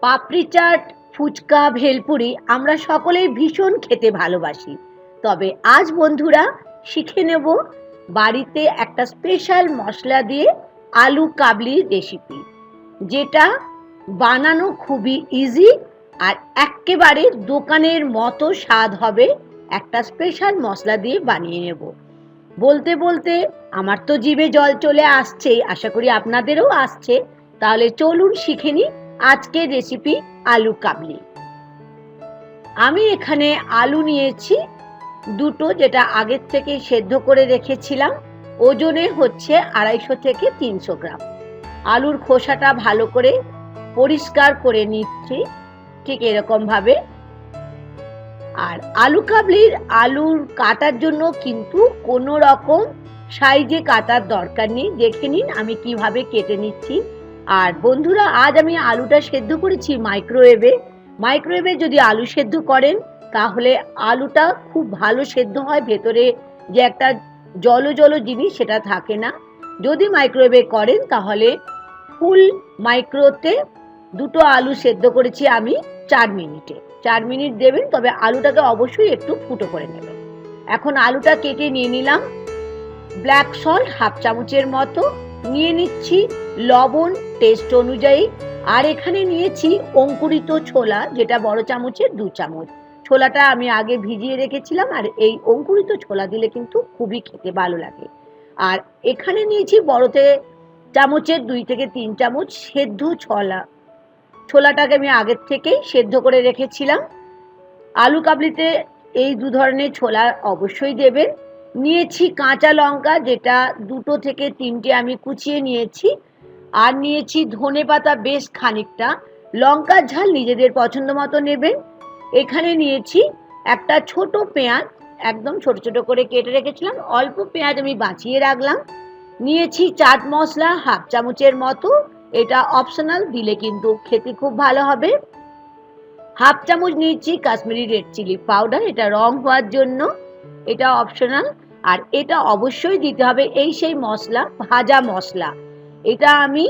পাপড়ি চাট, ফুচকা, ভেলপুরি আমরা সকলেই ভীষণ খেতে ভালোবাসি। তবে আজ বন্ধুরা শিখে নেব বাড়িতে একটা স্পেশাল মশলা দিয়ে আলু কাবলির রেসিপি, যেটা বানানো খুবই ইজি আর এক্কেবারে দোকানের মতো স্বাদ হবে। একটা স্পেশাল মশলা দিয়ে বানিয়ে নেব। বলতে বলতে আমার তো জিভে জল চলে আসছেই, আশা করি আপনাদেরও আসছে। তাহলে চলুন শিখে নিই আজকের রেসিপি আলু কাবলি। আমি এখানে আলু নিয়েছি দুটো, যেটা আগের থেকে সেদ্ধ করে রেখেছিলাম। ওজনে হচ্ছে 250 থেকে 300 গ্রাম। আলুর খোসাটা ভালো করে পরিষ্কার করে নিচ্ছি, ঠিক এরকম ভাবে। আর আলু কাবলির আলুর কাটার জন্য কিন্তু কোনো রকম সাইজে কাটার দরকার নেই। দেখে নিন আমি কিভাবে কেটে নিচ্ছি। আর বন্ধুরা, আজ আমি আলুটা সেদ্ধ করেছি মাইক্রোওয়েভে যদি আলু সেদ্ধ করেন তাহলে আলুটা খুব ভালো সেদ্ধ হয়, ভেতরে যে একটা জল জল জিনিস সেটা থাকে না। যদি মাইক্রোওয়েভে করেন তাহলে ফুল মাইক্রোতে দুটো আলু সেদ্ধ করেছি আমি 4 মিনিটে। 4 মিনিট দেবেন, তবে আলুটাকে অবশ্যই একটু ফুটো করে নেবেন। এখন আলুটা কেটে নিয়ে নিলাম। ব্ল্যাক সল্ট হাফ চামচের মতো নিয়ে নিচ্ছি, লবণ টেস্ট অনুযায়ী। আর এখানে নিয়েছি অঙ্কুরিত ছোলা, যেটা বড় চামচের 2 চামচ। ছোলাটা আমি আগে ভিজিয়ে রেখেছিলাম, আর এই অঙ্কুরিত ছোলা দিলে কিন্তু খুবই খেতে ভালো লাগে। আর এখানে নিয়েছি বড়তে চামচের 2 থেকে 3 চামচ সেদ্ধ ছোলাটাকে আমি আগের থেকেই সেদ্ধ করে রেখেছিলাম। আলু কাবলিতে এই 2 ধরনের ছোলা অবশ্যই দেবেন। নিয়েছি কাঁচা লঙ্কা, যেটা 2 থেকে 3টে আমি কুচিয়ে নিয়েছি। আর নিয়েছি ধনেপাতা বেশ খানিকটা। লঙ্কার ঝাল নিজেদের পছন্দ মতো নেবেন। এখানে নিয়েছি একটা ছোট পেঁয়াজ, একদম ছোট ছোট করে কেটে রেখেছিলাম। অল্প পেঁয়াজ আমি বাঁচিয়ে রাখলাম। নিয়েছি চাট মশলা হাফ চামচের মতো, এটা অপশনাল, দিলে কিন্তু খেতে খুব ভালো হবে। হাফ চামচ নিয়েছি কাশ্মীরি রেড চিলি পাউডার, এটা রং হওয়ার জন্য, এটা অপশনাল। আর এটা অবশ্যই দিতে হবে, এই সেই মশলা, ভাজা মশলা। এটা আমি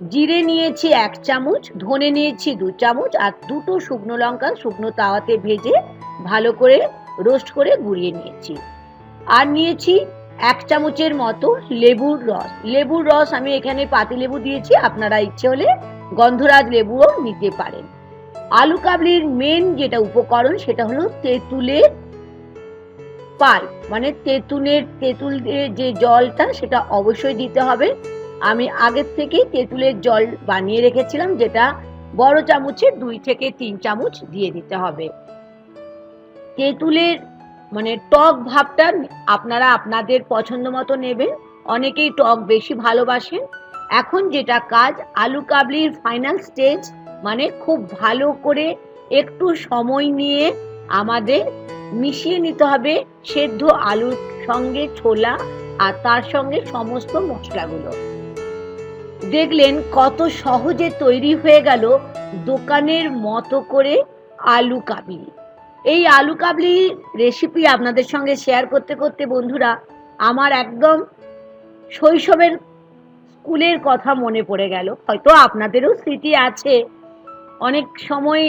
জিরে নিয়েছি 1 চামচ, ধনে নিয়েছি 2 চামচ, আর 2টো শুকনো লঙ্কা শুকনো তাওয়াতে ভেজে ভালো করে রোস্ট করে গুঁড়িয়ে নিয়েছি। আর নিয়েছি 1 চামচের মতো লেবুর রস আমি এখানে পাতিলেবু দিয়েছি, আপনারা ইচ্ছে হলে গন্ধরাজ লেবুও নিতে পারেন। আলু কাবলির মেন যেটা উপকরণ সেটা হলো তেঁতুলের পাল্প, মানে তেঁতুলের যে জলটা সেটা অবশ্যই দিতে হবে। আমি আগের থেকে তেঁতুলের জল বানিয়ে রেখেছিলাম, যেটা বড় চামচের 2 থেকে 3 চামচ দিয়ে দিতে হবে। তেঁতুলের মানে টক ভাবটা আপনারা আপনাদের পছন্দ মতো নেবেন, অনেকেই টক বেশি ভালোবাসেন। এখন যেটা কাজ, আলু কাবলির ফাইনাল স্টেজ, মানে খুব ভালো করে একটু সময় নিয়ে আমাদের মিশিয়ে নিতে হবে সেদ্ধ আলুর সঙ্গে ছোলা আর তার সঙ্গে সমস্ত মশলাগুলো। দেখলেন কত সহজে তৈরি হয়ে গেল দোকানের মতো করে আলু কাবলি। এই আলু কাবলি রেসিপি আপনাদের সঙ্গে শেয়ার করতে করতে বন্ধুরা আমার একদম শৈশবের স্কুলের কথা মনে পড়ে গেল। হয়তো আপনাদেরও স্মৃতি আছে, অনেক সময়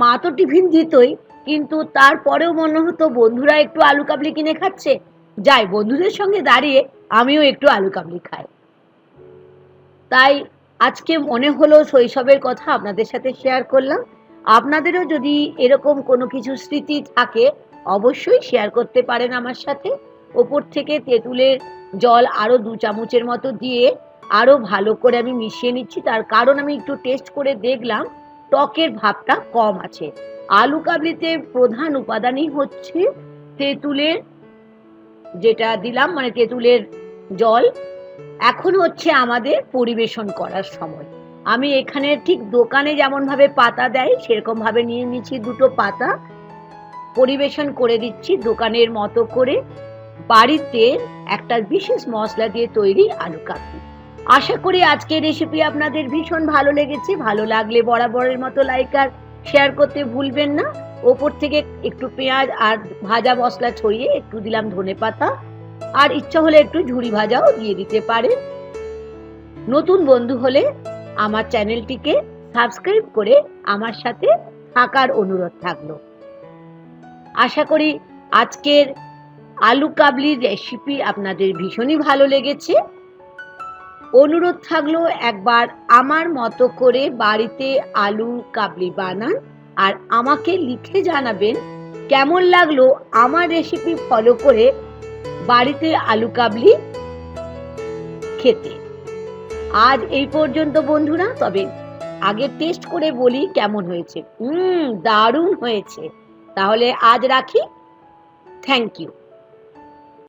মা তো টিফিন দিতই, কিন্তু তারপরেও মনে হতো বন্ধুরা একটু আলু কাবলি কিনে খাচ্ছে, যাই বন্ধুদের সঙ্গে দাঁড়িয়ে আমিও একটু আলু কাবলি খাই। তাই আজকে মনে হলো শৈশবের কথা আপনাদের সাথে শেয়ার করলাম। আপনাদেরও যদি এরকম কোনো কিছু স্মৃতি থাকে অবশ্যই শেয়ার করতে পারেন আমার সাথে। ওপর থেকে তেঁতুলের জল আরও 2 চামচের মতো দিয়ে আরও ভালো করে আমি মিশিয়ে নিচ্ছি, তার কারণ আমি একটু টেস্ট করে দেখলাম টকের ভাবটা কম আছে। আলু কাবলিতে প্রধান উপাদানই হচ্ছে তেঁতুলের, যেটা দিলাম মানে তেঁতুলের জল। এখন হচ্ছে আমাদের পরিবেশন করার সময়। আমি এখানে ঠিক দোকানে যেমন ভাবে পাতা দেয় সেরকম ভাবে নিয়ে নিচ্ছি 2টো পাতা, পরিবেশন করে দিচ্ছি দোকানের মতো করে। বাড়িতে একটা বিশেষ মশলা দিয়ে তৈরি আলু কাবলি। আশা করি আজকের রেসিপি আপনাদের ভীষণ ভালো লেগেছে। ভালো লাগলে বরাবরের মতো লাইক আর শেয়ার করতে ভুলবেন না। ওপর থেকে একটু পেঁয়াজ আর ভাজা মশলা ছড়িয়ে একটু দিলাম ধনেপাতা, আর ইচ্ছা হলে একটু ঝুরি ভাজাও দিয়ে দিতে পারেন। নতুন বন্ধু হলে আমার চ্যানেলটিকে সাবস্ক্রাইব করে আমার সাথে থাকার অনুরোধ থাকলো। আশা করি আজকের আলু কাবলির রেসিপি আপনাদের ভীষণই ভালো লেগেছে। অনুরোধ থাকলো একবার আমার মতো করে বাড়িতে আলু কাবলি বানান আর আমাকে লিখে জানাবেন কেমন লাগলো আমার রেসিপি ফলো করে বাড়িতে আলু কাবলি খেতে। আজ এই পর্যন্ত বন্ধুরা, তবে আগে টেস্ট করে বলি কেমন হয়েছে। দারুণ হয়েছে। তাহলে আজ রাখি। Thank you.